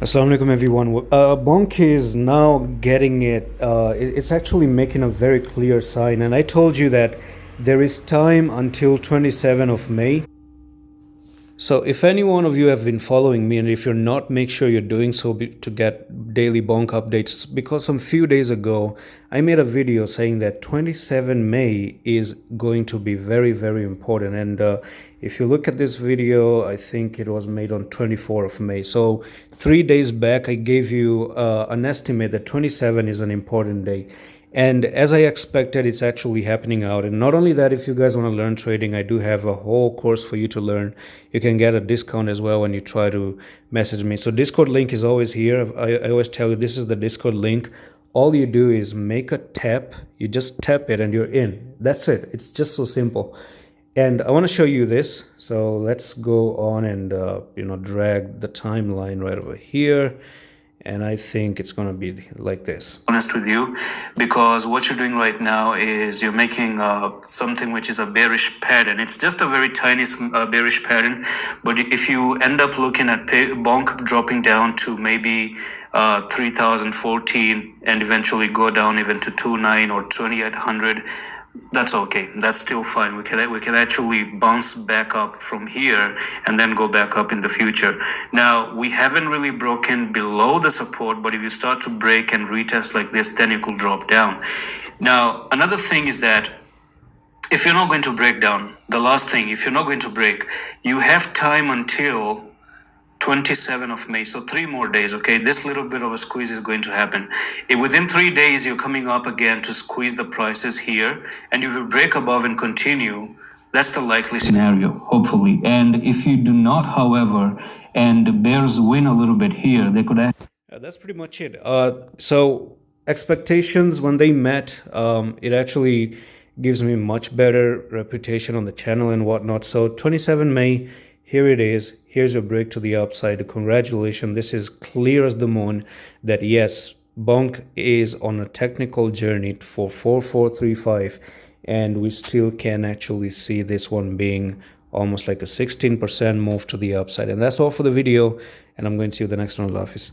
Assalamu alaikum everyone. BONK is now getting it's actually making a very clear sign, and I told you that there is time until 27th of May. So if any one of you have been following me, and if you're not, make sure you're doing so to get daily bonk updates, because some few days ago I made a video saying that 27 May is going to be very, very important. And if you look at this video, I think it was made on 24th of May. So 3 days back I gave you an estimate that 27 is an important day. And as I expected, it's actually happening out. And not only that, if you guys want to learn trading, I do have a whole course for you to learn. You can get a discount as well when you try to message me. So Discord link is always here. I always tell you, this is the Discord link. All you do is make a tap. You just tap it and you're in. That's it. It's just so simple. And I want to show you this. So let's go on and drag the timeline right over here. And I think it's going to be like this. Honest with you, because what you're doing right now is you're making something which is a bearish pattern. It's just a very tiny bearish pattern. But if you end up looking at BONK dropping down to maybe 3014 and eventually go down even to 29 or 2800, that's okay. That's still fine. We can actually bounce back up from here and then go back up in the future. Now, we haven't really broken below the support, but if you start to break and retest like this, then you could drop down. Now, another thing is that if you're not going to break down, the last thing, if you're not going to break, you have time until 27th of May, so 3 more days. Okay, this little bit of a squeeze is going to happen. Within 3 days, you're coming up again to squeeze the prices here, and if you break above and continue, that's the likely scenario, hopefully. And if you do not, however, and the bears win a little bit here, they could that's pretty much it. So expectations, when they met, it actually gives me much better reputation on the channel and whatnot. So 27 May, here it is. Here's your break to the upside. Congratulations. This is clear as the moon that yes, BONK is on a technical journey for 4435, and we still can actually see this one being almost like a 16% move to the upside. And that's all for the video, and I'm going to see you the next one. Allah Hafiz.